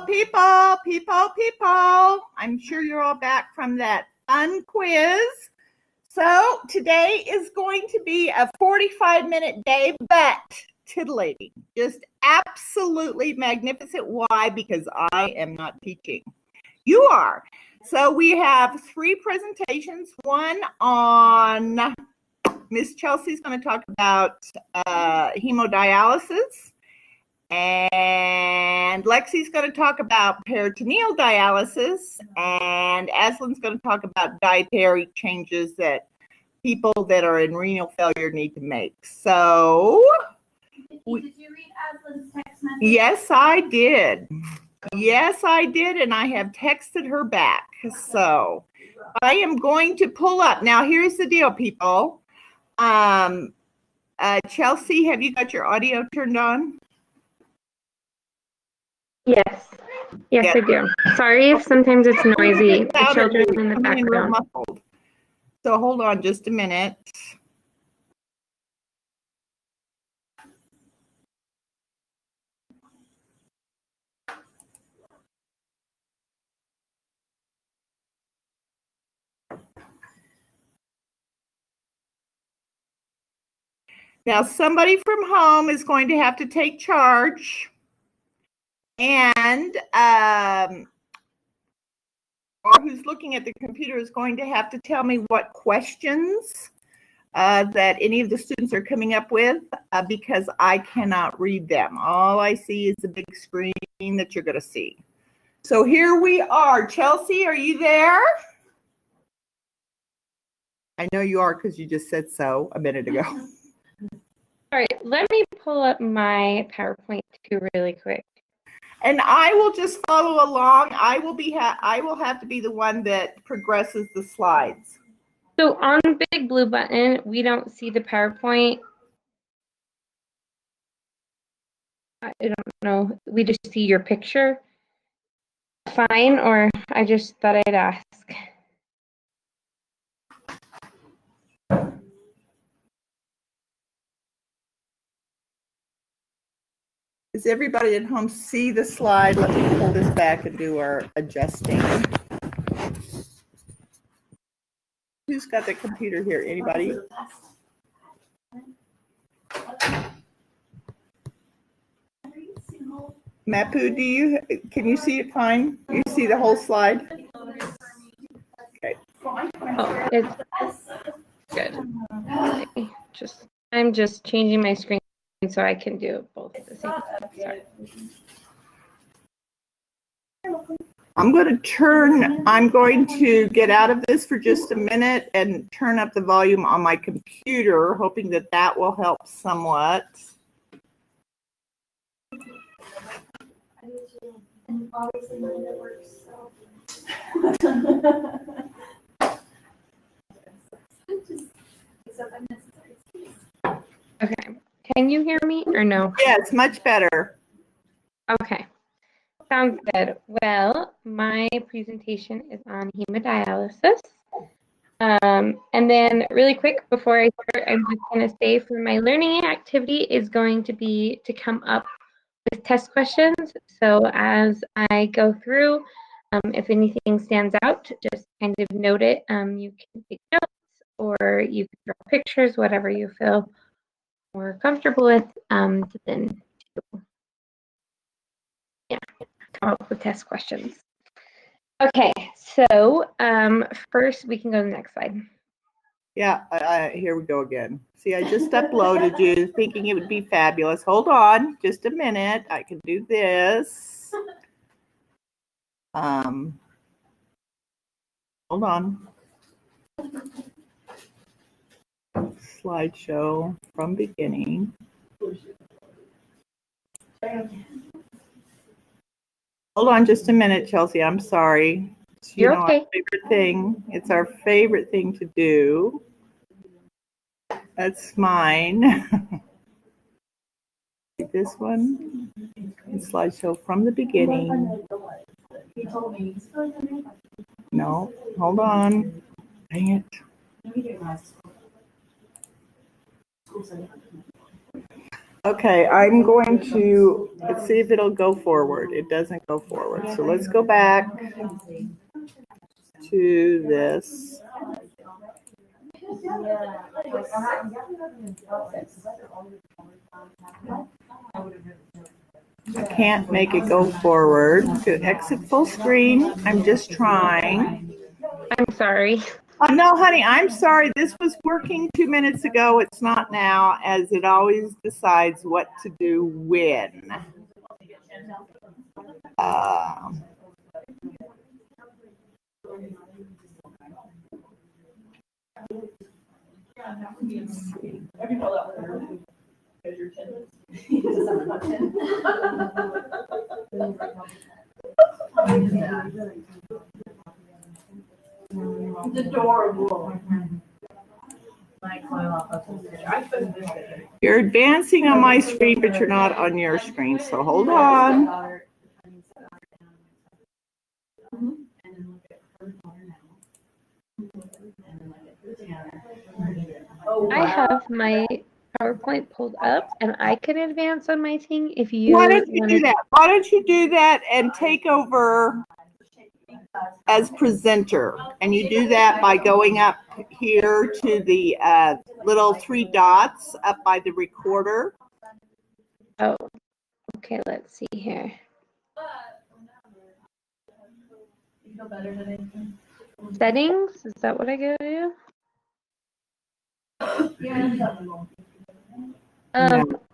People. I'm sure you're all back from that fun quiz. So today is going to be a 45-minute day, but titillating. Just absolutely magnificent. Why? Because I am not teaching. You are. So we have 3 presentations. One on Miss Chelsea's going to talk about hemodialysis. And Lexi's going to talk about peritoneal dialysis, and Aslan's going to talk about dietary changes that people that are in renal failure need to make. So, did you read Aslan's text message? Yes, I did. Yes, I did, and I have texted her back. So, I am going to pull up. Now, here's the deal, people. Chelsea, have you got your audio turned on? Yes, I do. Sorry if sometimes it's noisy. The children in the background. So hold on just a minute. Now somebody from home is going to have to take charge. And or who's looking at the computer is going to have to tell me what questions that any of the students are coming up with because I cannot read them. All I see is the big screen that you're going to see. So here we are. Chelsea, are you there? I know you are because you just said so a minute ago. All right, let me pull up my PowerPoint too really quick. And I will just follow along. I will have to be the one that progresses the slides. So on big blue button, we don't see the PowerPoint. I don't know. We just see your picture. Fine, or I just thought I'd ask. Does everybody at home see the slide? Let me pull this back and do our adjusting. Who's got the computer here? Anybody? Mapu, can you see it fine? You see the whole slide? Okay. Oh, it's good. I'm just changing my screen so I can do both at the same time. Sorry. I'm going to get out of this for just a minute and turn up the volume on my computer, hoping that that will help somewhat. And obviously none of it works, so. Okay. Can you hear me or no? Yes, much better. Okay. Sounds good. Well, my presentation is on hemodialysis. And then really quick before I start, I'm just going to say for my learning activity is going to be to come up with test questions. So as I go through, if anything stands out, just kind of note it. You can take notes or you can draw pictures, whatever you feel more comfortable with, to then come up with test questions. Okay, so first we can go to the next slide. Yeah, here we go again. See, I just uploaded you thinking it would be fabulous. Hold on just a minute. I can do this. Hold on. Slideshow from beginning. Hold on just a minute, Chelsea. I'm sorry. You're okay. Our favorite thing. It's our favorite thing to do. That's mine. This one. And slideshow from the beginning. No, hold on. Dang it. Okay, I'm going to, let's see if it'll go forward. It doesn't go forward. So let's go back to this. I can't make it go forward. To exit full screen, I'm just trying. I'm sorry. No, honey, I'm sorry. This was working 2 minutes ago. It's not now, as it always decides what to do when. Let's see. It's adorable. You're advancing on my screen, but you're not on your screen, so hold on. I have my PowerPoint pulled up, and I can advance on my thing if you Why don't you do wanna- that? Why don't you do that and take over as presenter? And you do that by going up here to the little 3 dots up by the recorder. Oh, okay, let's see here. Settings, is that what I go to?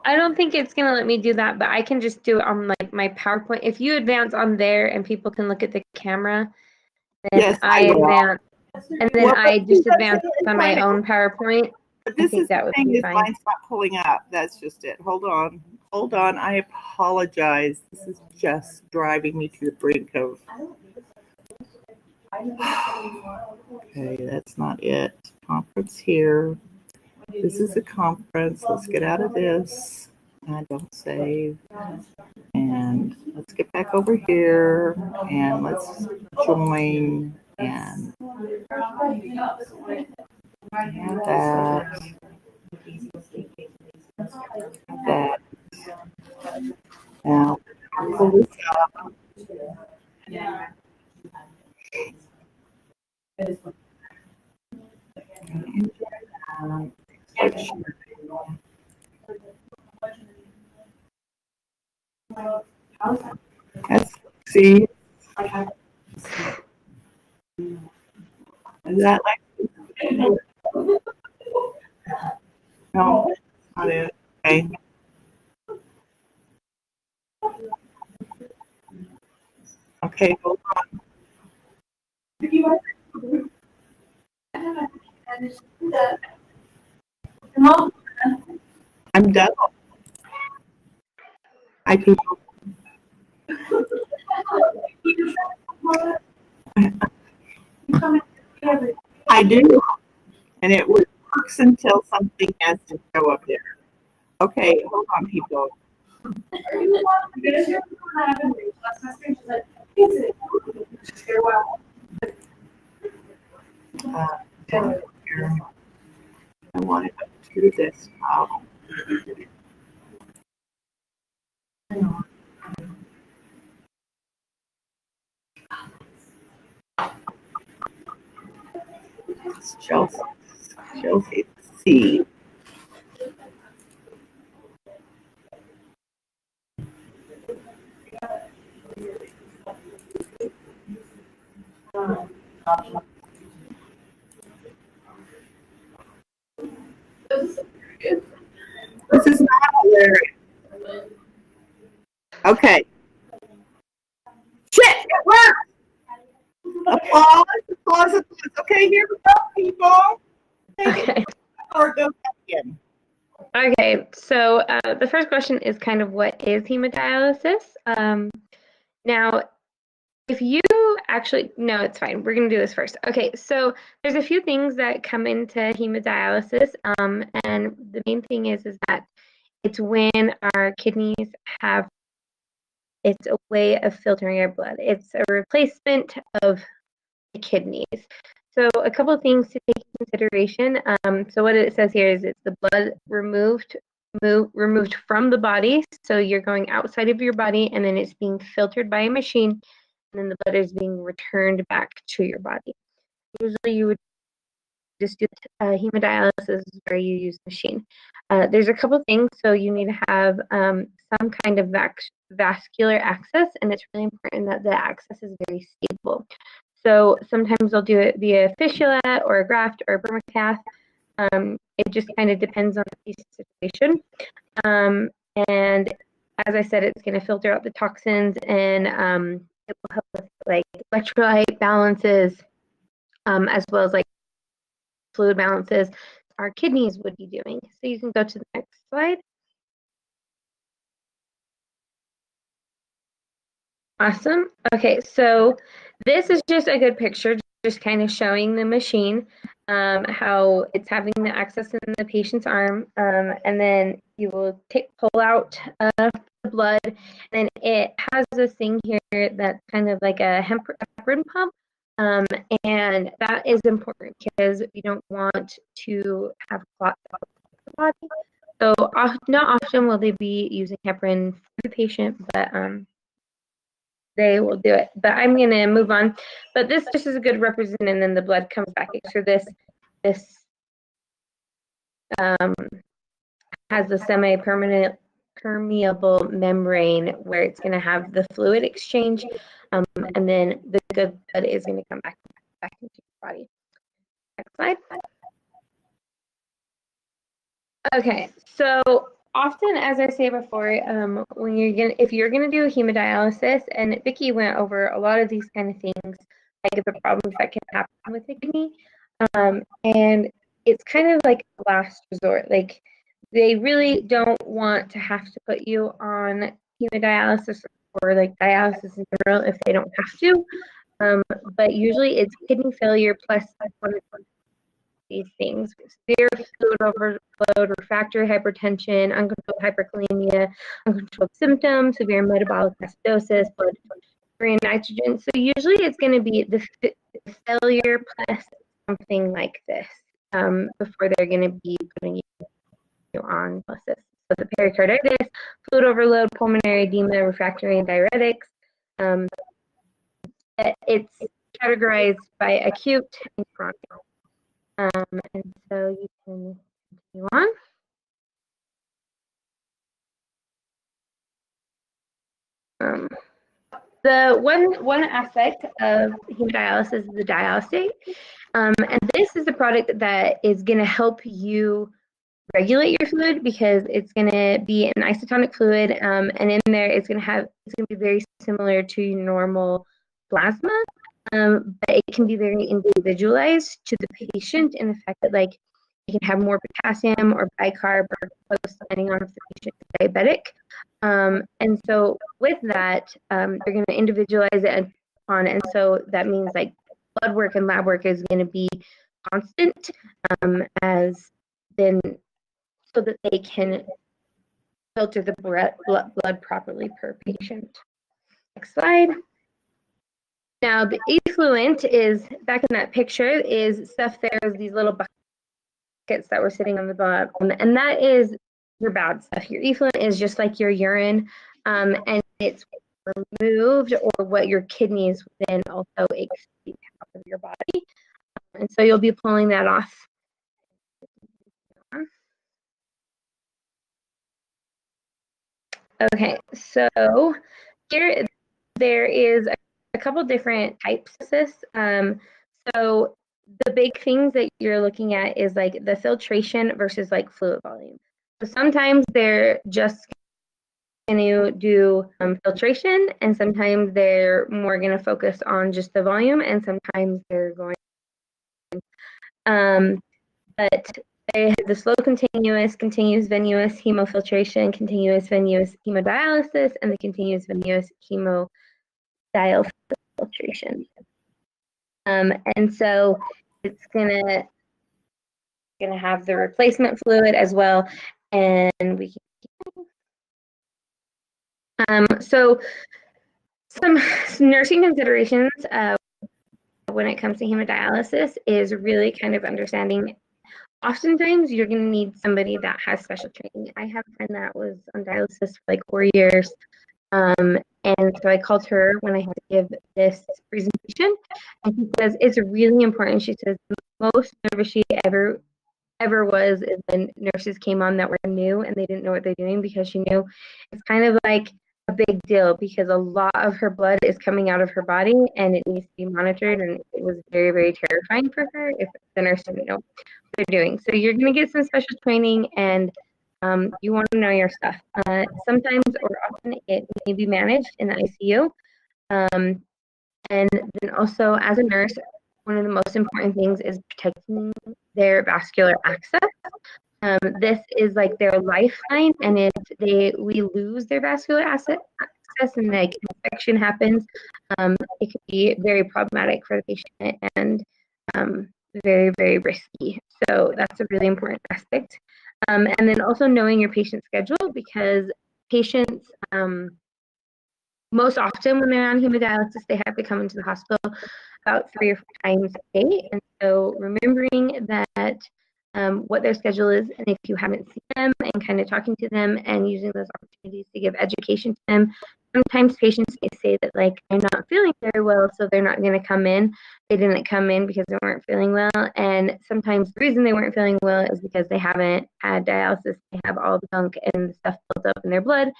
I don't think it's gonna let me do that, but I can just do it on like my PowerPoint. If you advance on there and people can look at the camera, then Yes, I I will. advance, and then Well, I but just this advance is on my fine. own PowerPoint. But this think is that the would thing be is fine. mine's not pulling up. That's just it. Hold on. Hold on. I apologize. This is just driving me to the brink of. Okay, that's not it. Conference here. This is a conference. Let's get out of this. I don't save. And let's get back over here and let's join and that. Now, pull this up. Let's see. Is that like? No, that's not it. Okay. Okay, hold on. I'm done. I can. I do, and it works until something has to show up there. Okay, hold on, people. Here. I want it to do this. It's Chelsea. Chelsea C. This is not hilarious. Okay. Shit, it worked. Applause, applause, applause. Okay, here we go, people. Take Okay. it or go back in. Okay, so the first question is kind of what is hemodialysis? Now, if you actually, no, it's fine. We're going to do this first. Okay, so there's a few things that come into hemodialysis, and the main thing is that it's when our kidneys have, it's a way of filtering our blood. It's a replacement of the kidneys. So a couple of things to take into consideration. So what it says here is it's the blood removed removed from the body. So you're going outside of your body, and then it's being filtered by a machine, and then the blood is being returned back to your body. Usually you would just do hemodialysis where you use the machine. There's a couple things. So you need to have some kind of vascular access, and it's really important that the access is very stable. So sometimes they'll do it via fistula or a graft or a permacath. It just kind of depends on the situation. And as I said, it's going to filter out the toxins, and it will help with like electrolyte balances, as well as like fluid balances our kidneys would be doing. So you can go to the next slide. Awesome. Okay, so this is just a good picture, just kind of showing the machine, how it's having the access in the patient's arm, and then you will pull out the blood, and it has this thing here that's kind of like a heparin pump, and that is important because you don't want to have clots out of the body. So not often will they be using heparin for the patient, but they will do it. But I'm going to move on. But this just is a good representation, and then the blood comes back. So this has a semi-permanent permeable membrane where it's going to have the fluid exchange, and then the good blood is going to come back into your body. Next slide. Okay, so often, as I say before, if you're gonna do a hemodialysis, and Vicki went over a lot of these kind of things, like the problems that can happen with the kidney, and it's kind of like a last resort. Like they really don't want to have to put you on hemodialysis or like dialysis in general if they don't have to, but usually it's kidney failure plus one of these things: severe fluid overload, refractory hypertension, uncontrolled hyperkalemia, uncontrolled symptoms, severe metabolic acidosis, blood urea nitrogen. So usually it's going to be the failure plus something like this before they're going to be putting you on dialysis. So the pericarditis, fluid overload, pulmonary edema, refractory and diuretics. It's categorized by acute and chronic. And so you can continue on. The one aspect of hemodialysis is the dialysate, and this is a product that is going to help you regulate your fluid because it's going to be an isotonic fluid, and in there it's going to be very similar to normal plasma. But it can be very individualized to the patient in the fact that like you can have more potassium or bicarb or glucose depending on if the patient is diabetic. And so with that, they're going to individualize it and so that means like blood work and lab work is going to be constant, as then so that they can filter the blood properly per patient. Next slide. Now, the effluent is, back in that picture, is stuff there is these little buckets that were sitting on the bottom, and that is your bad stuff. Your effluent is just like your urine, and it's removed or what your kidneys then also excrete out of your body. And so you'll be pulling that off. Okay, so here there is a couple different types of this. So the big things that you're looking at is like the filtration versus like fluid volume. So sometimes they're just going to do filtration, and sometimes they're more going to focus on just the volume, and sometimes they're going but they have the slow continuous venous hemofiltration, continuous venous hemodialysis, and the continuous venous hemodiafiltration. And so it's gonna have the replacement fluid as well, and we can. So some nursing considerations when it comes to hemodialysis is really kind of understanding oftentimes you're going to need somebody that has special training. I have a friend that was on dialysis for like 4 years. And so I called her when I had to give this presentation, and she says it's really important. She says the most nervous she ever was is when nurses came on that were new and they didn't know what they're doing, because she knew it's kind of like a big deal because a lot of her blood is coming out of her body and it needs to be monitored, and it was very, very terrifying for her if the nurse didn't know what they're doing. So you're going to get some special training, and you want to know your stuff. Sometimes or often it may be managed in the ICU. And then also as a nurse, one of the most important things is protecting their vascular access. This is like their lifeline, and if we lose their vascular access and like infection happens, it could be very problematic for the patient and very, very risky. So that's a really important aspect. And then also knowing your patient schedule, because patients, most often when they're on hemodialysis, they have to come into the hospital about 3 or 4 times a day. And so remembering that what their schedule is, and if you haven't seen them, and kind of talking to them and using those opportunities to give education to them. Sometimes patients may say that like they're not feeling very well, so they're not going to come in. They didn't come in because they weren't feeling well, and sometimes the reason they weren't feeling well is because they haven't had dialysis. They have all the gunk and the stuff built up in their blood,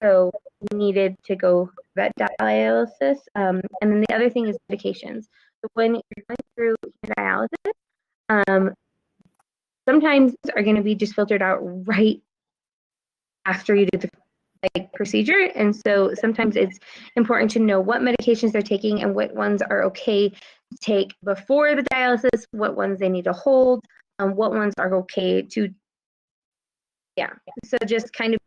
so we needed to go through that dialysis. And then the other thing is medications. So when you're going through dialysis, sometimes are going to be just filtered out right after you do the procedure, and so sometimes it's important to know what medications they're taking and what ones are okay to take before the dialysis, what ones they need to hold, what ones are okay to, so just kind of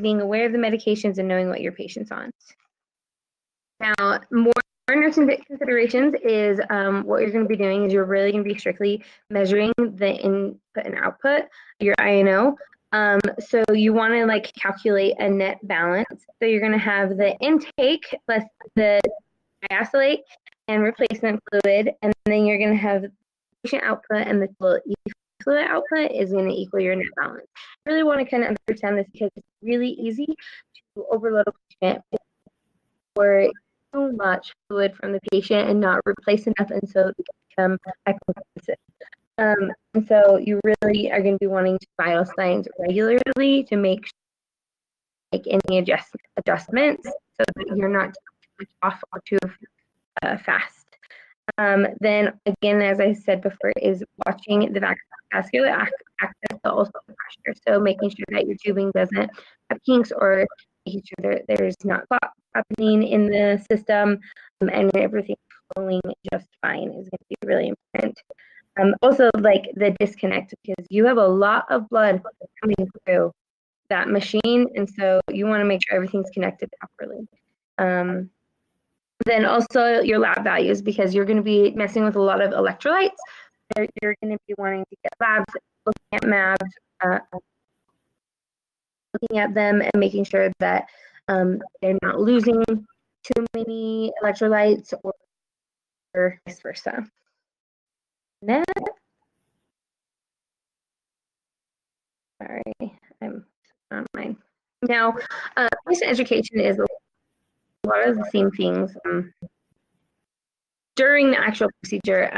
being aware of the medications and knowing what your patient's on. Now, more nursing considerations is what you're going to be doing is you're really going to be strictly measuring the input and output, your INO. So you want to like calculate a net balance. So you're going to have the intake plus the diastolate and replacement fluid, and then you're going to have patient output, and the fluid output is going to equal your net balance. I really want to kind of understand this because it's really easy to overload a patient or too much fluid from the patient and not replace enough, and so they become hypotensive. And so you really are going to be wanting to vital signs regularly to make sure make any adjustments so that you're not too much off or too fast. Then again, as I said before, is watching the vascular access, but also the pressure. So making sure that your tubing doesn't have kinks, or making sure there's not clot happening in the system, and everything flowing just fine is going to be really important. Also, like the disconnect, because you have a lot of blood coming through that machine, and so you want to make sure everything's connected properly. Then also your lab values, because you're going to be messing with a lot of electrolytes. You're going to be wanting to get labs, looking at MABs, looking at them and making sure that they're not losing too many electrolytes or vice versa. Sorry, I'm on mine. Now, patient education is a lot of the same things. During the actual procedure,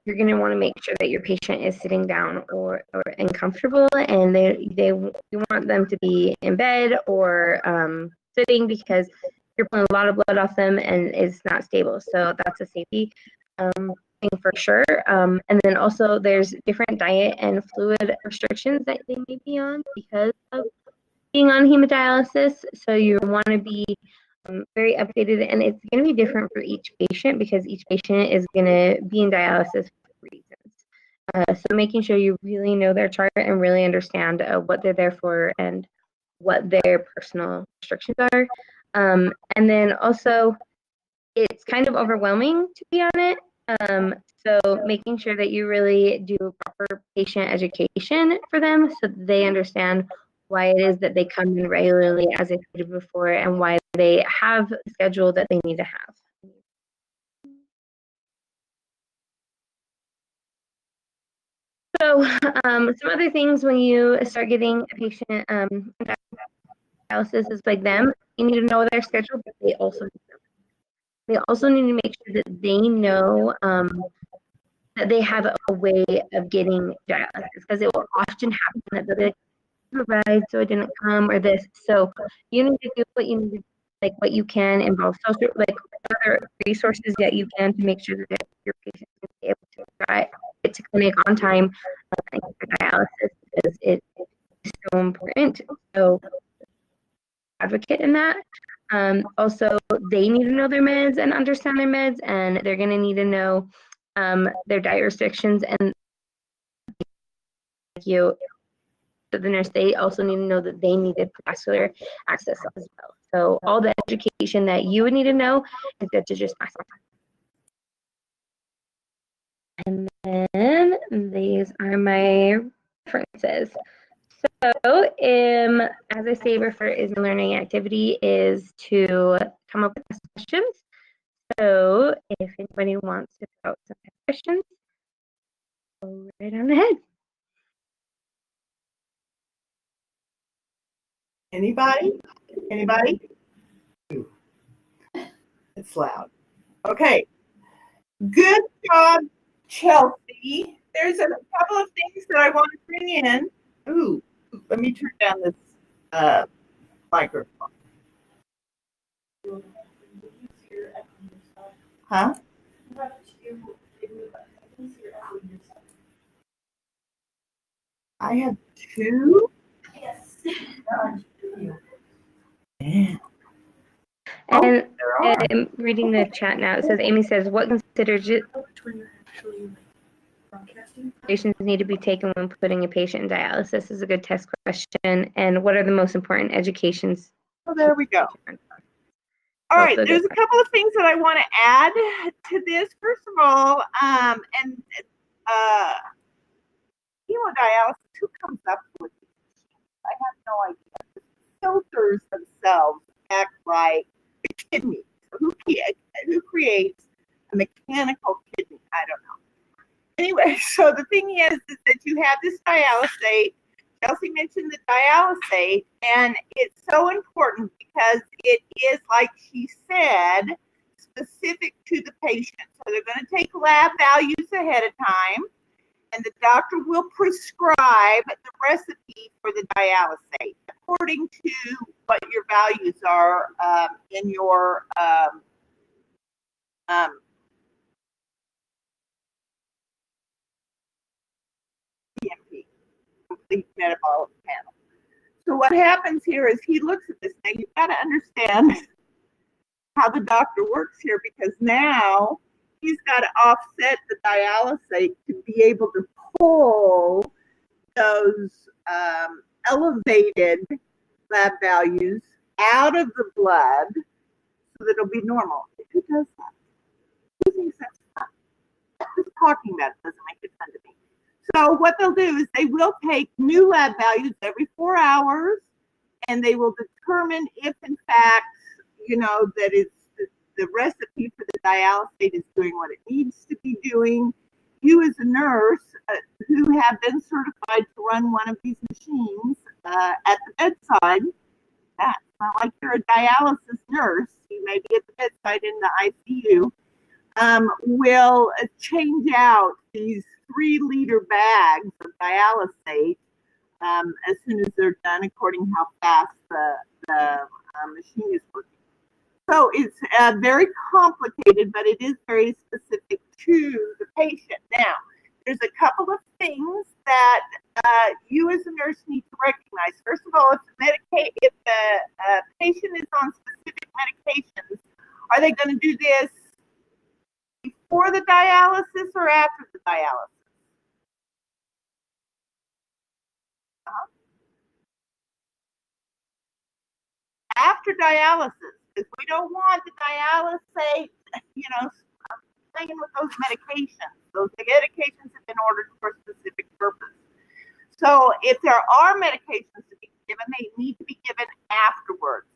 you're going to want to make sure that your patient is sitting down or uncomfortable, and you want them to be in bed or sitting, because you're pulling a lot of blood off them and it's not stable. So that's a safety thing for sure. And then also there's different diet and fluid restrictions that they may be on because of being on hemodialysis. So you want to be very updated, and it's going to be different for each patient because each patient is going to be in dialysis for reasons. So making sure you really know their chart and really understand what they're there for and what their personal restrictions are. And then also, it's kind of overwhelming to be on it. So making sure that you really do proper patient education for them so that they understand why it is that they come in regularly, as I stated before, and why they have a schedule that they need to have. So some other things when you start getting a patient dialysis is like them, you need to know their schedule, but they also need to make sure that they know that they have a way of getting dialysis, because it will often happen that they'll be like, "Ride, so I didn't come," or this. So you need to do what you need to, like what you can involve social, like other resources that you can to make sure that your patient is able to get to clinic on time and get dialysis, because it is so important. So advocate in that. Also, they need to know their meds and understand their meds, and they're going to need to know their diet restrictions. And you, the nurse, they also need to know that they needed vascular access as well. So all the education that you would need to know is good to just pass on. And then these are my references. So, as I say, refer is a learning activity is to come up with questions. So, if anybody wants to throw out some questions, go right on ahead. Anybody? Anybody? It's loud. Okay. Good job, Chelsea. There's a couple of things that I want to bring in. Ooh, let me turn down this microphone. Huh? I have two? Yes. Yeah. And there are. I'm reading the chat now. It says, Amy says, what considerations need to be taken when putting a patient in dialysis? This is a good test question. And what are the most important educations? Oh, there we go. All right, there's a couple of things that I want to add to this. First of all, hemodialysis, who comes up with these? I have no idea. The filters themselves act like the kidney. Who creates a mechanical kidney? I don't know. Anyway, so the thing is that you have this dialysate. Chelsea mentioned the dialysate, and it's so important because it is, like she said, specific to the patient. So they're going to take lab values ahead of time, and the doctor will prescribe the recipe for the dialysate according to what your values are in your CMP, complete metabolic panel. So what happens here is he looks at this thing. You've got to understand how the doctor works here, because now he's got to offset the dialysate to be able to pull those elevated lab values out of the blood so that it'll be normal. Who does that? Who thinks that's fun? Just talking about it doesn't make it fun to me. So what they'll do is they will take new lab values every 4 hours, and they will determine if, in fact, that it's the recipe for the dialysate is doing what it needs to be doing. You, as a nurse who have been certified to run one of these machines at the bedside, that's not like you're a dialysis nurse. You may be at the bedside in the ICU. Will change out these 3-liter bags of dialysate as soon as they're done, according to how fast the machine is working. So it's very complicated, but it is very specific to the patient. Now, there's a couple of things that you as a nurse need to recognize. First of all, if the patient is on specific medications, are they going to do this before the dialysis or after the dialysis? After dialysis, because we don't want the dialysate, playing with those medications. Those medications have been ordered for a specific purpose. So if there are medications to be given, they need to be given afterwards.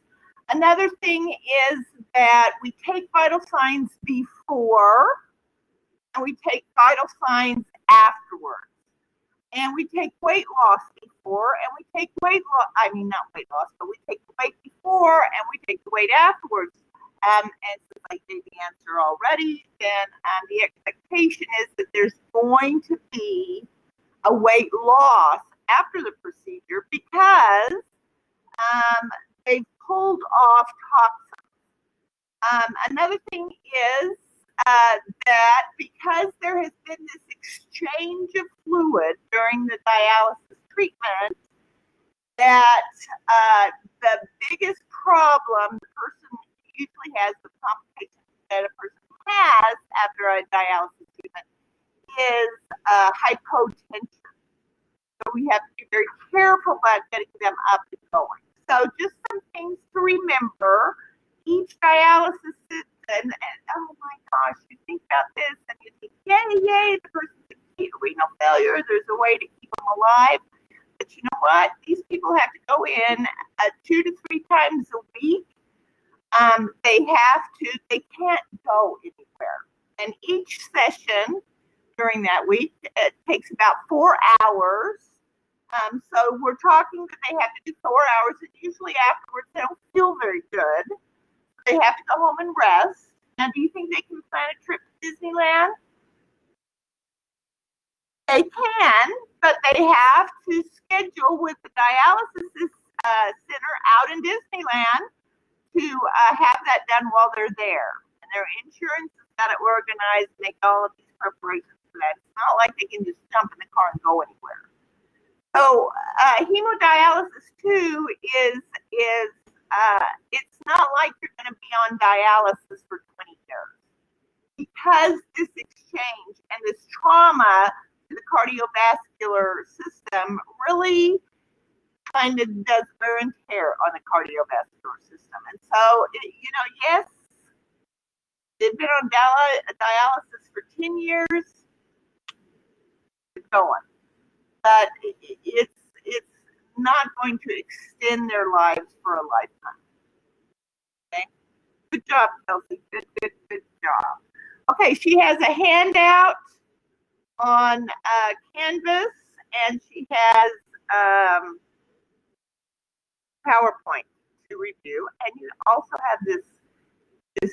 Another thing is that we take vital signs before and we take vital signs afterwards. and we take weight loss before, and we take weight loss. I mean, not weight loss, but we take the weight before, and we take the weight afterwards. And since I gave the answer already, then the expectation is that there's going to be a weight loss after the procedure because they've pulled off toxins. Another thing is that because there has been this exchange of fluid during the dialysis treatment, that the biggest problem the person usually has, the complication that a person has after a dialysis treatment, is hypotension. So we have to be very careful about getting them up and going. So just some things to remember. Each dialysis and oh my gosh, you think about this and you think, yay, the person's in renal failure, there's a way to keep them alive. But you know what? These people have to go in 2 to 3 times a week. They can't go anywhere. And each session during that week, it takes about 4 hours. So we're talking that they have to do 4 hours, and usually afterwards they don't feel very good. They have to go home and rest. Now, do you think they can plan a trip to Disneyland? They can, but they have to schedule with the dialysis center out in Disneyland to have that done while they're there. And their insurance has got it organized, make all of these preparations for that. It's not like they can just jump in the car and go anywhere. So hemodialysis too is it's not like you're going to be on dialysis for 20 years, because this exchange and this trauma to the cardiovascular system really kind of does wear and tear on the cardiovascular system. And so, yes, they've been on dialysis for 10 years. It's going. But it's not going to extend their lives for a lifetime. Okay? Good job, Kelsey. Good job. Okay, she has a handout on Canvas, and she has PowerPoint to review, and you also have this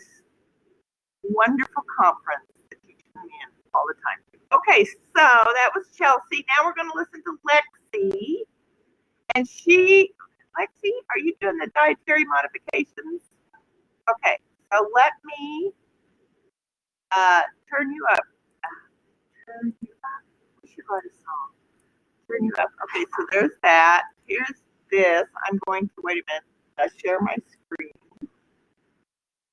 wonderful conference that you tune in all the time. Okay, so that was Chelsea. Now we're going to listen to Lexi. And Lexi, are you doing the dietary modifications? Okay, so let me turn you up. We should write a song. Turn you up. Okay, so there's that. Here's this. I'm going to, wait a minute, share my screen.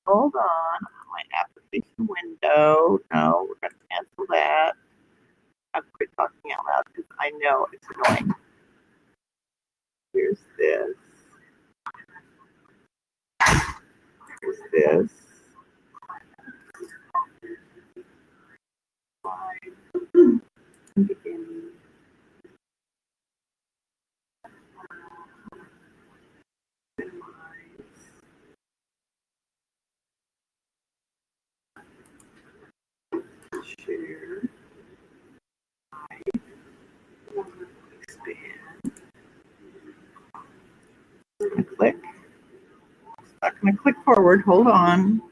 Hold on. My application window. No, we're going to cancel that. I'll quit talking out loud because I know it's annoying. Here's this. Here's this. Share. Expand. Click. It's not going to click forward. Hold on.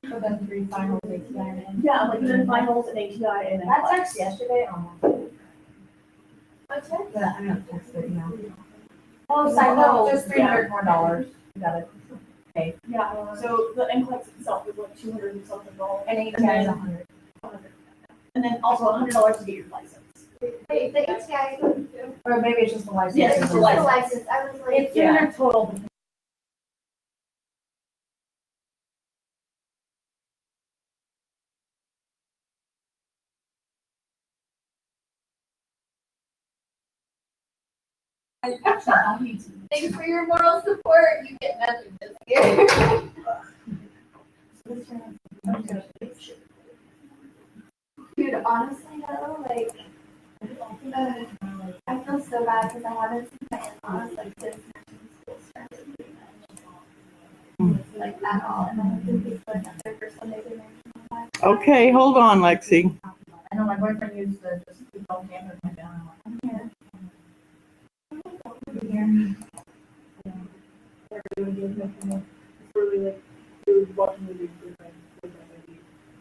So then 3 finals, ATI, and Yeah, like then finals and ATI and then that class. text yesterday. What's that? Yeah, I'm gonna text it now. Oh, No, just yeah. $300 more. You got it. Yeah, so the NCLEX itself is like 200 and something dollars. And ATI is 100. And then also $100 to get your license. Wait, the ATI, Or maybe it's just the license. Yes, it's it's just a the license. license, I was like, It's 200 total. Actually, I'll need to. thanks for your moral support, you get messages here. Dude, honestly though, like, I feel so bad because I haven't seen my in-laws like since school started pretty much. Like at all. And I have been big for another person they've been mentioning. Okay, hold on, Lexi. I know my boyfriend used to just keep on camping my family.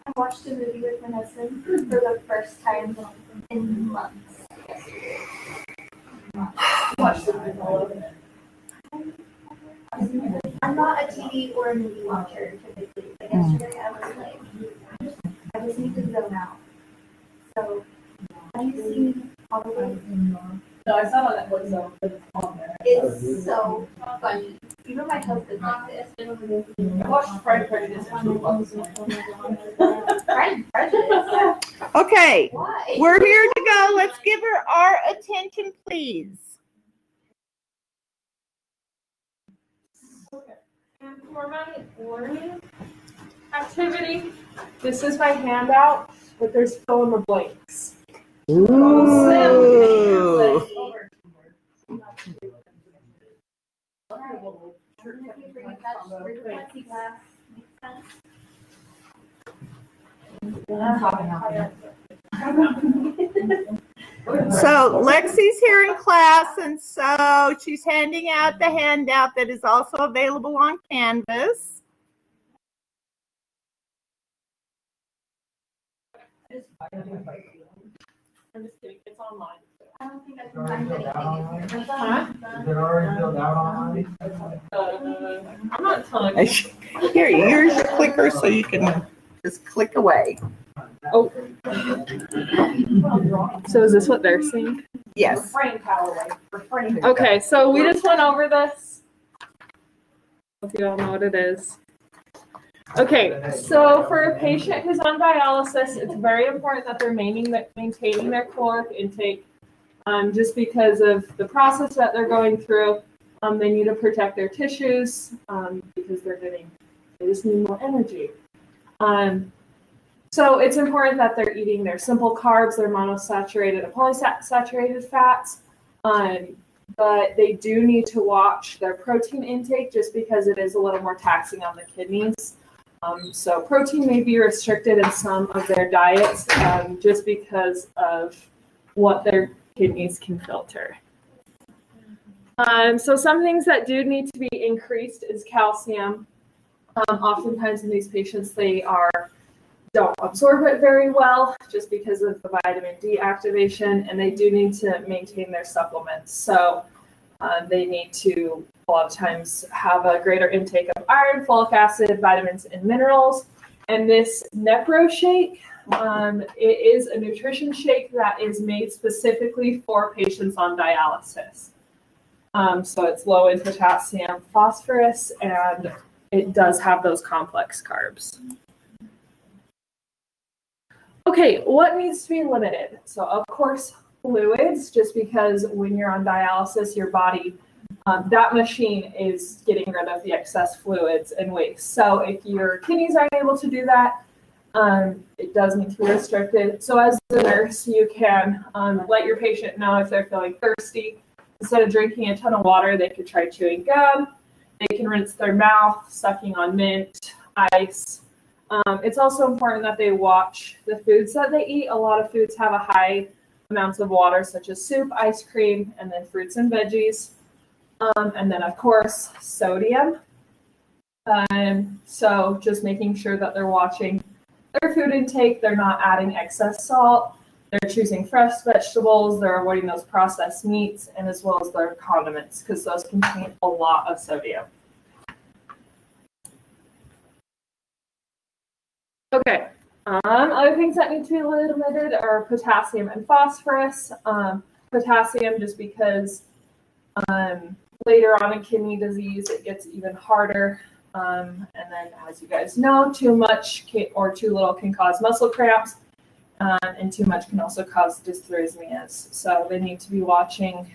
I watched a movie with my husband for the first time in months. I'm not a TV or a movie watcher typically, but yesterday I was like, I just need to zone out. So, have you seen Halloween? No, I saw that one though, but it's on there. It's so funny. Even my husband liked it. I watched Pride and Prejudice. Pride and Prejudice. Okay, Why? we're here to go. Let's give her our attention, please. And for my learning activity, this is my handout, but there's fill in the blanks. Ooh. So Lexi's here in class, and so she's handing out the handout that is also available on Canvas. I'm just kidding, it's online. I don't think I can find anything. Huh? Is it already filled out online? I'm not telling you. Here, here's your clicker so you can just click away. Oh. So is this what they're saying? Yes. Refrain, Callaway. Refrain. Okay, so we just went over this. Hope you all know what it is. Okay, so for a patient who's on dialysis, it's very important that they're maintaining their caloric intake. Just because of the process that they're going through, they need to protect their tissues because they just need more energy. So it's important that they're eating their simple carbs, their monosaturated and polysaturated fats, but they do need to watch their protein intake just because it is a little more taxing on the kidneys. So protein may be restricted in some of their diets just because of what their kidneys can filter. So some things that do need to be increased is calcium. Oftentimes in these patients, they don't absorb it very well just because of the vitamin D activation, and they do need to maintain their supplements. So they need to a lot of times have a greater intake of iron, folic acid, vitamins, and minerals. And this Nepro shake, it is a nutrition shake that is made specifically for patients on dialysis. So it's low in potassium, phosphorus, and it does have those complex carbs. Okay, what needs to be limited? So of course, fluids, just because when you're on dialysis, your body, that machine is getting rid of the excess fluids and waste. So if your kidneys aren't able to do that, it does need to be restricted. So as a nurse, you can let your patient know if they're feeling thirsty. Instead of drinking a ton of water, they could try chewing gum. They can rinse their mouth, sucking on mint, ice. It's also important that they watch the foods that they eat. A lot of foods have a high amounts of water, such as soup, ice cream, and then fruits and veggies. And then, of course, sodium. So just making sure that they're watching their food intake. They're not adding excess salt. They're choosing fresh vegetables. They're avoiding those processed meats, and as well as their condiments, because those contain a lot of sodium. Okay. Other things that need to be limited are potassium and phosphorus. Potassium, just because later on in kidney disease, it gets even harder. And then, as you guys know, too much or too little can cause muscle cramps, and too much can also cause dysarrhythmias. So they need to be watching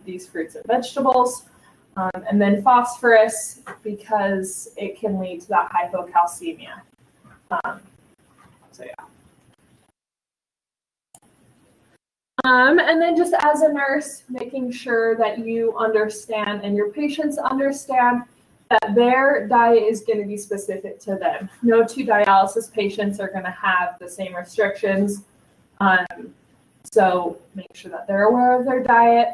these fruits and vegetables. And then phosphorus, because it can lead to that And then just as a nurse, making sure that you understand and your patients understand that their diet is going to be specific to them. No two dialysis patients are going to have the same restrictions. So make sure that they're aware of their diet.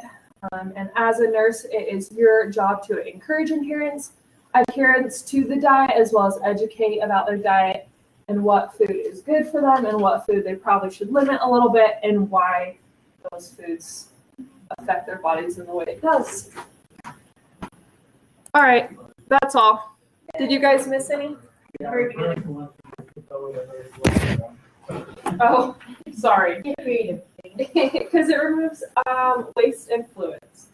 And as a nurse, it is your job to encourage adherence to the diet, as well as educate about their diet and what food is good for them and what food they probably should limit a little bit and why those foods affect their bodies in the way it does. All right, that's all. Did you guys miss any? Oh, sorry. Because it removes waste and fluids.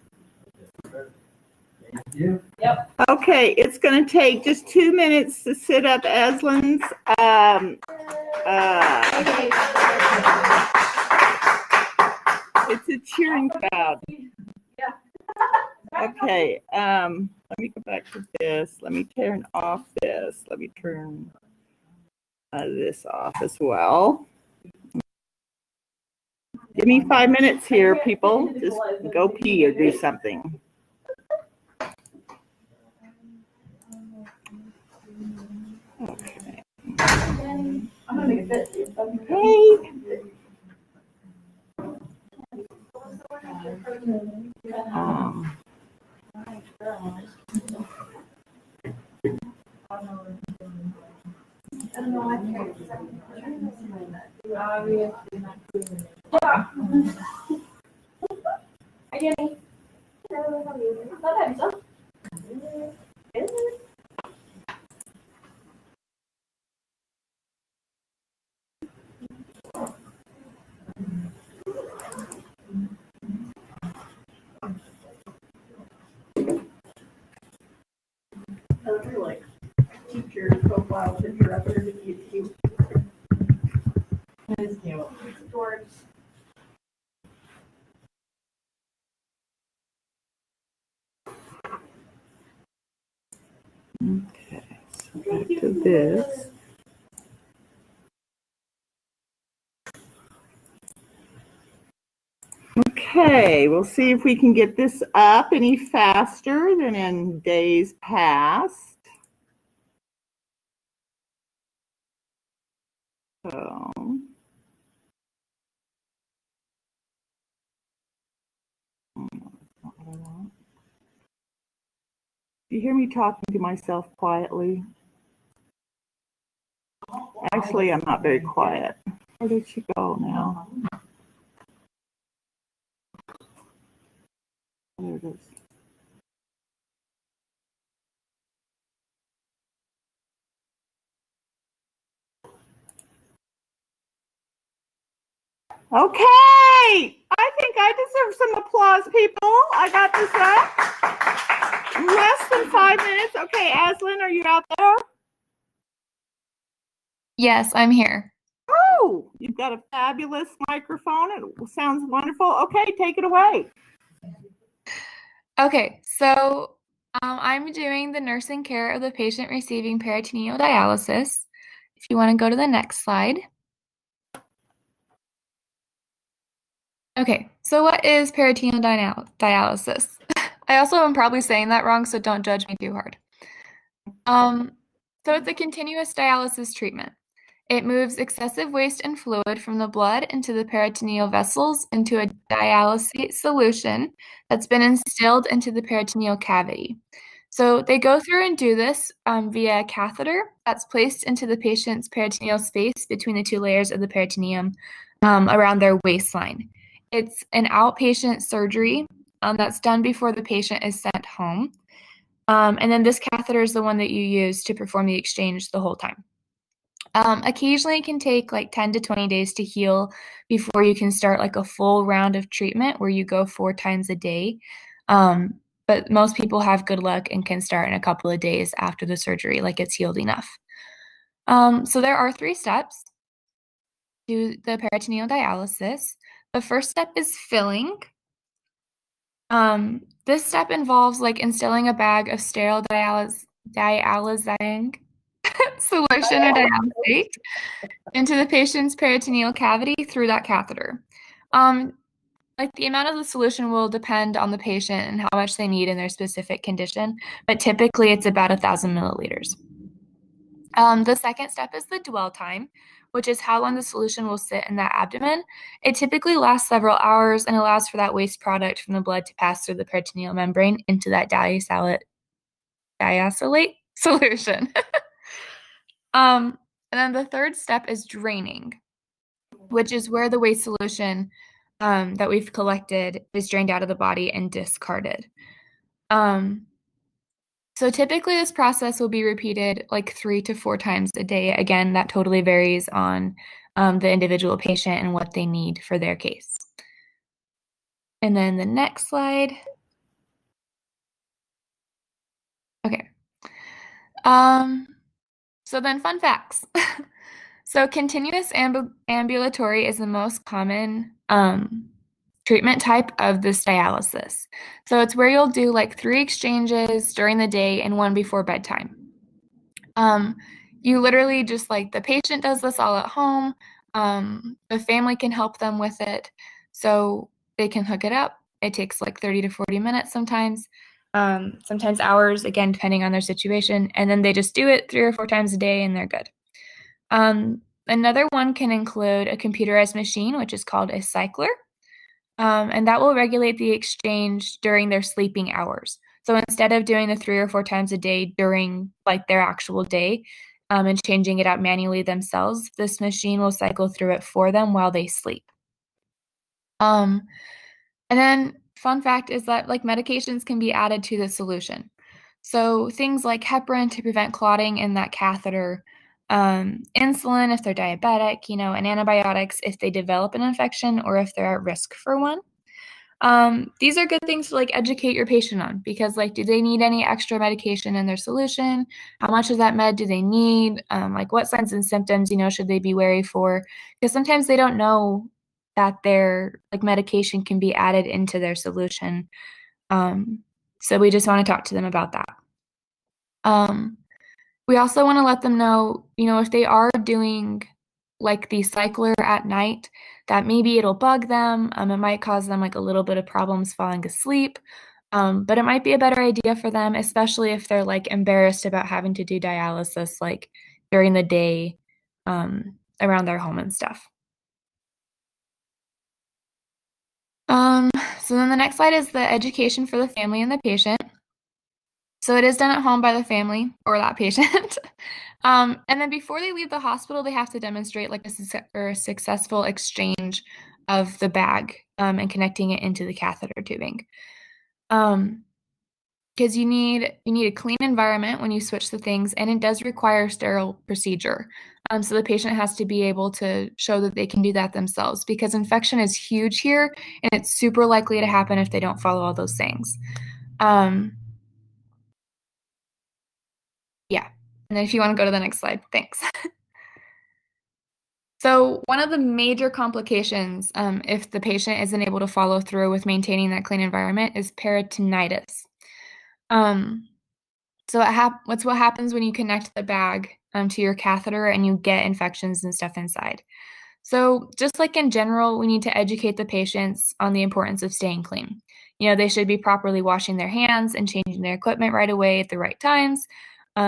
Thank you. Yep. Okay, it's going to take just 2 minutes to sit up Aslan's. It's a cheering crowd. Yeah. Okay, let me go back to this. Let me turn off this. Let me turn this off as well. Give me 5 minutes here, people. Just go pee or do something. Okay. I'm gonna make a fit. Okay. Like teacher profile picture up there to YouTube. It is cute. It's gorgeous. Okay, so back to this. Okay, we'll see if we can get this up any faster than in days past. So, do you hear me talking to myself quietly? Actually, I'm not very quiet. Where did she go now? There it is. Okay, I think I deserve some applause, people. I got this up. Less than 5 minutes. Okay, Aslan, are you out there? Yes, I'm here. Oh, you've got a fabulous microphone. It sounds wonderful. Okay, take it away. Okay, so I'm doing the nursing care of the patient receiving peritoneal dialysis. If you want to go to the next slide. Okay, so what is peritoneal dialysis? I also am probably saying that wrong, so don't judge me too hard. So it's a continuous dialysis treatment. It moves excessive waste and fluid from the blood into the peritoneal vessels into a dialysate solution that's been instilled into the peritoneal cavity. So they go through and do this via a catheter that's placed into the patient's peritoneal space between the two layers of the peritoneum around their waistline. It's an outpatient surgery that's done before the patient is sent home. And then this catheter is the one that you use to perform the exchange the whole time. Occasionally it can take like 10 to 20 days to heal before you can start like a full round of treatment where you go 4 times a day. But most people have good luck and can start in a couple of days after the surgery, like it's healed enough. So there are 3 steps to the peritoneal dialysis. The first step is filling. This step involves like instilling a bag of sterile dialysing solution or dialysate into the patient's peritoneal cavity through that catheter. like the amount of the solution will depend on the patient and how much they need in their specific condition, but typically it's about 1,000 milliliters. The second step is the dwell time, which is how long the solution will sit in that abdomen. It typically lasts several hours and allows for that waste product from the blood to pass through the peritoneal membrane into that dialysate solution. And then the third step is draining, which is where the waste solution that we've collected is drained out of the body and discarded. So typically this process will be repeated like 3 to 4 times a day. Again, that totally varies on the individual patient and what they need for their case. And then the next slide. Okay. So then fun facts. So continuous ambulatory is the most common treatment type of this dialysis. So it's where you'll do like 3 exchanges during the day and 1 before bedtime. You literally just like the patient does this all at home. The family can help them with it. So they can hook it up. It takes like 30 to 40 minutes sometimes hours, again, depending on their situation. And then they just do it 3 or 4 times a day and they're good. Another one can include a computerized machine, which is called a cycler. And that will regulate the exchange during their sleeping hours. So instead of doing the 3 or 4 times a day during like their actual day and changing it out manually themselves, this machine will cycle through it for them while they sleep. And then fun fact is that like medications can be added to the solution. So things like heparin to prevent clotting in that catheter, insulin if they're diabetic, and antibiotics if they develop an infection or if they're at risk for one. These are good things to like educate your patient on, because like, do they need any extra medication in their solution? How much of that med do they need? Like what signs and symptoms, should they be wary for? Because sometimes they don't know that their like medication can be added into their solution. So we just want to talk to them about that. We also want to let them know, if they are doing like the cycler at night, that maybe it'll bug them. It might cause them like a little bit of problems falling asleep. But it might be a better idea for them, especially if they're like embarrassed about having to do dialysis like during the day around their home and stuff. So then the next slide is the education for the family and the patient. So it is done at home by the family or that patient. And then before they leave the hospital, they have to demonstrate like a successful exchange of the bag and connecting it into the catheter tubing. Because you need a clean environment when you switch the things, and it does require a sterile procedure. So the patient has to be able to show that they can do that themselves, because infection is huge here, and it's super likely to happen if they don't follow all those things. Yeah, and then if you want to go to the next slide, thanks. So one of the major complications, if the patient isn't able to follow through with maintaining that clean environment, is peritonitis. So what's what happens when you connect the bag to your catheter and you get infections and stuff inside. So just like in general, we need to educate the patients on the importance of staying clean. They should be properly washing their hands and changing their equipment right away at the right times.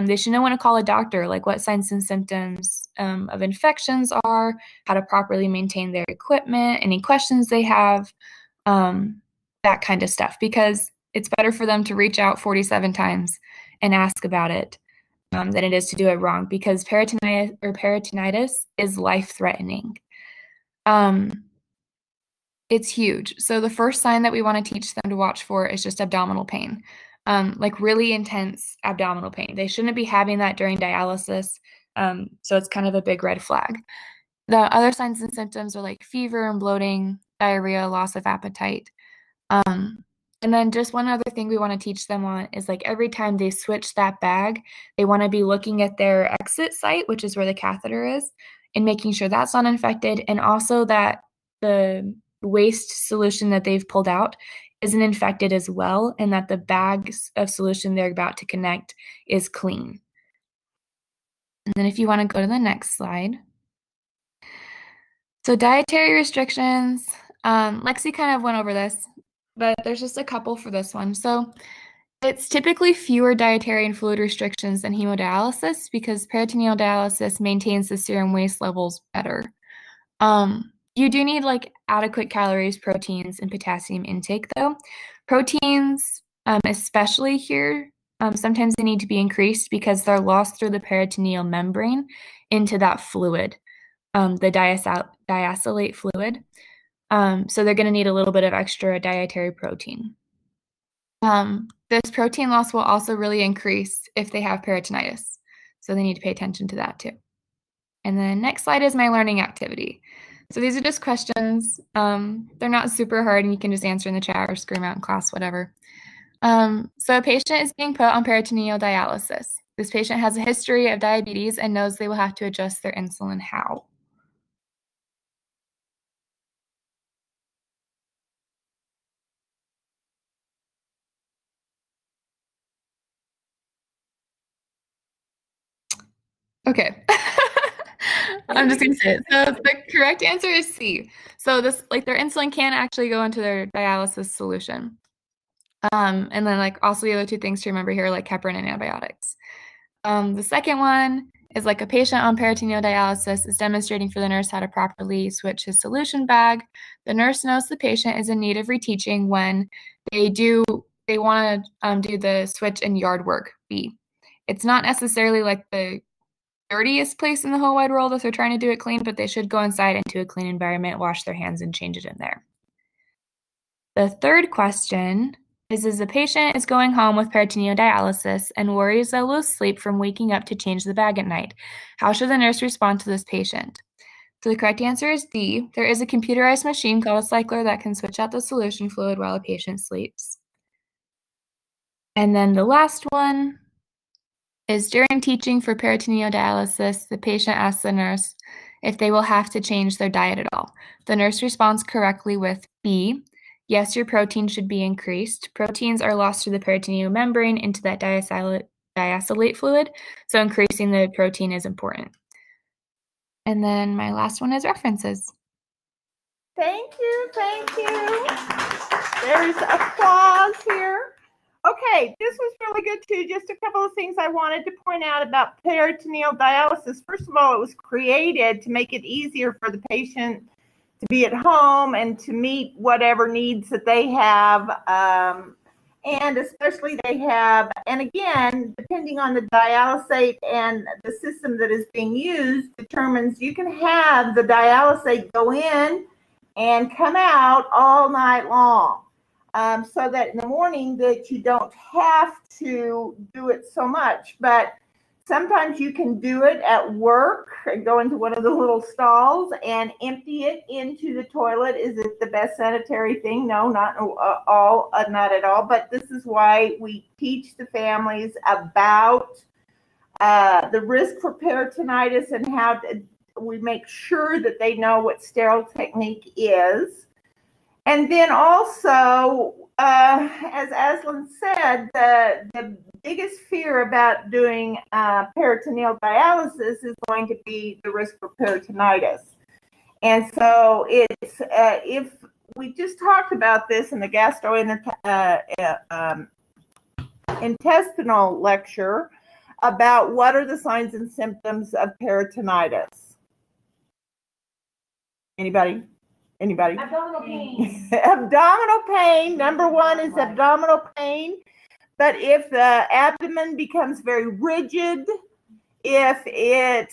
They should know when to call a doctor, like what signs and symptoms of infections are, how to properly maintain their equipment, any questions they have, that kind of stuff, because it's better for them to reach out 47 times and ask about it than it is to do it wrong, because peritonitis is life-threatening. It's huge. So the first sign that we want to teach them to watch for is just abdominal pain. Like really intense abdominal pain. They shouldn't be having that during dialysis, so it's kind of a big red flag. The other signs and symptoms are like fever and bloating, diarrhea, loss of appetite. And then just one other thing we want to teach them on is like every time they switch that bag, they want to be looking at their exit site, which is where the catheter is, and making sure that's not infected, and also that the waste solution that they've pulled out isn't infected as well, and that the bags of solution they're about to connect is clean. And then if you want to go to the next slide. So dietary restrictions, Lexi kind of went over this, but there's just a couple for this one. So it's typically fewer dietary and fluid restrictions than hemodialysis because peritoneal dialysis maintains the serum waste levels better. You do need like adequate calories, proteins, and potassium intake though. Proteins, especially here, sometimes they need to be increased because they're lost through the peritoneal membrane into that fluid, the diacylate fluid. So they're going to need a little bit of extra dietary protein. This protein loss will also really increase if they have peritonitis. So they need to pay attention to that too. And then next slide is my learning activity. So these are just questions. They're not super hard and you can just answer in the chat or scream out in class, whatever. So a patient is being put on peritoneal dialysis. This patient has a history of diabetes and knows they will have to adjust their insulin. How? Okay. I'm just gonna say it. So the correct answer is C. So this, like, their insulin can actually go into their dialysis solution. And then like also the other two things to remember here, like heparin and antibiotics. The second one is like a patient on peritoneal dialysis is demonstrating for the nurse how to properly switch his solution bag. The nurse knows the patient is in need of reteaching when they want to do the switch in yard work, B. It's not necessarily like the dirtiest place in the whole wide world if they're trying to do it clean, but they should go inside into a clean environment, wash their hands, and change it in there. The third question is the patient is going home with peritoneal dialysis and worries they'll lose sleep from waking up to change the bag at night. How should the nurse respond to this patient? So the correct answer is D. There is a computerized machine called a cycler that can switch out the solution fluid while a patient sleeps. And then the last one is during teaching for peritoneal dialysis, the patient asks the nurse if they will have to change their diet at all. The nurse responds correctly with B. Yes, your protein should be increased. Proteins are lost through the peritoneal membrane into that diacylate fluid, so increasing the protein is important. And then my last one is references. Thank you, thank you. There's applause here. Okay, this was really good too. Just a couple of things I wanted to point out about peritoneal dialysis. First of all, it was created to make it easier for the patient to be at home and to meet whatever needs that they have. And especially they have, and again, depending on the dialysate and the system that is being used determines you can have the dialysate go in and come out all night long. So that in the morning that you don't have to do it so much. But sometimes you can do it at work and go into one of the little stalls and empty it into the toilet. Is it the best sanitary thing? No, not at all. But this is why we teach the families about the risk for peritonitis and how we make sure that they know what sterile technique is. And then also, as Aslan said, the biggest fear about doing peritoneal dialysis is going to be the risk for peritonitis. And so it's, if we just talked about this in the gastrointestinal lecture about what are the signs and symptoms of peritonitis. Anybody? Abdominal pain. Abdominal pain. Number one is abdominal pain. But if the abdomen becomes very rigid, if it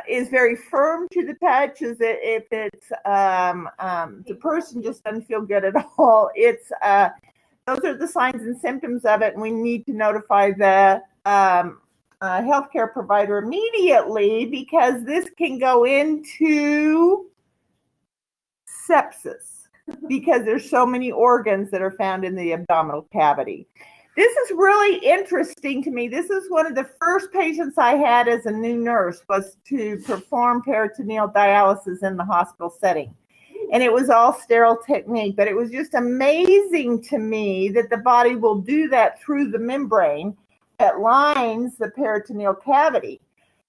is very firm to the touch, if it's the person just doesn't feel good at all, it's those are the signs and symptoms of it, and we need to notify the healthcare provider immediately because this can go into sepsis because there's so many organs that are found in the abdominal cavity. This is really interesting to me. This is one of the first patients I had as a new nurse was to perform peritoneal dialysis in the hospital setting. And it was all sterile technique, but it was just amazing to me that the body will do that through the membrane that lines the peritoneal cavity.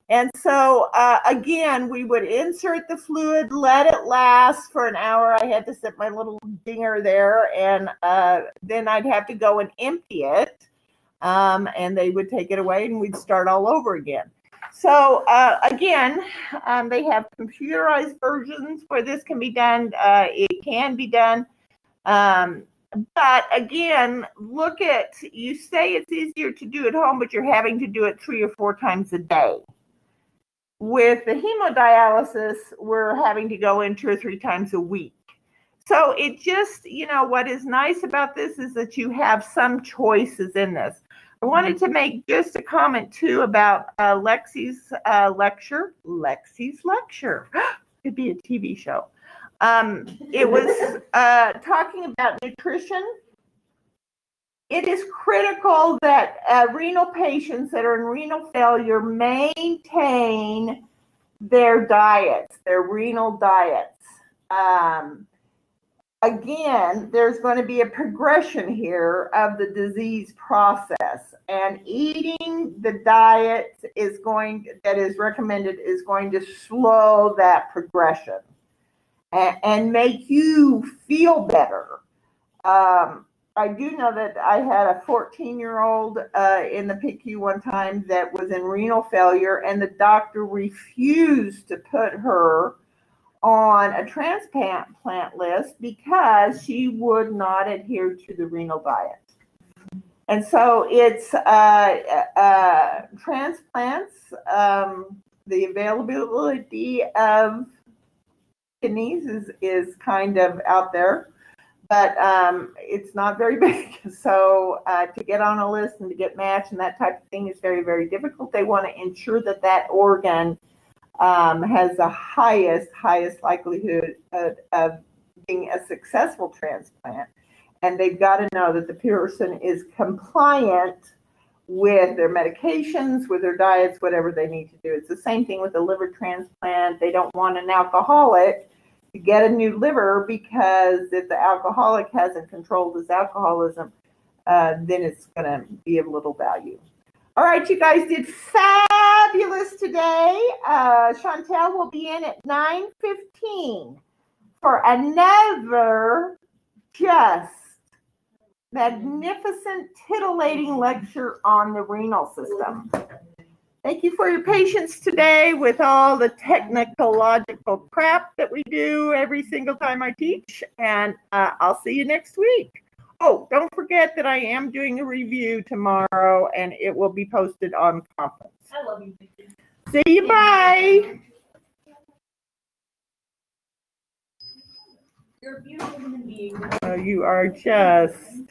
And so, again, we would insert the fluid, let it last for an hour. I had to set my little dinger there, and then I'd have to go and empty it, and they would take it away, and we'd start all over again. So, again, they have computerized versions where this can be done. It can be done. But again, look at, you say it's easier to do at home, but you're having to do it 3 or 4 times a day. With the hemodialysis, we're having to go in 2 or 3 times a week. So it just, what is nice about this is that you have some choices in this. I wanted to make just a comment too about Lexi's lecture. Lexi's lecture. Could be a TV show. It was talking about nutrition. It is critical that renal patients that are in renal failure maintain their diets, their renal diets. Again, there's going to be a progression here of the disease process, and eating the diet that is recommended is going to slow that progression and make you feel better. I do know that I had a 14-year-old in the PICU one time that was in renal failure, and the doctor refused to put her on a transplant list because she would not adhere to the renal diet. And so it's transplants, the availability of kidneys is kind of out there, but it's not very big. So to get on a list and to get matched and that type of thing is very, very difficult. They want to ensure that that organ has the highest likelihood of being a successful transplant. And they've got to know that the person is compliant with their medications, with their diets, whatever they need to do. It's the same thing with a liver transplant. They don't want an alcoholic to get a new liver, because if the alcoholic hasn't controlled his alcoholism, then it's going to be of little value. All right, you guys did fabulous today. Chantel will be in at 9:15 for another just magnificent, titillating lecture on the renal system. Thank you for your patience today with all the technological crap that we do every single time I teach, and I'll see you next week. Oh, don't forget that I am doing a review tomorrow, and it will be posted on Conference. I love you. See you, bye. You're a beautiful human being. You are just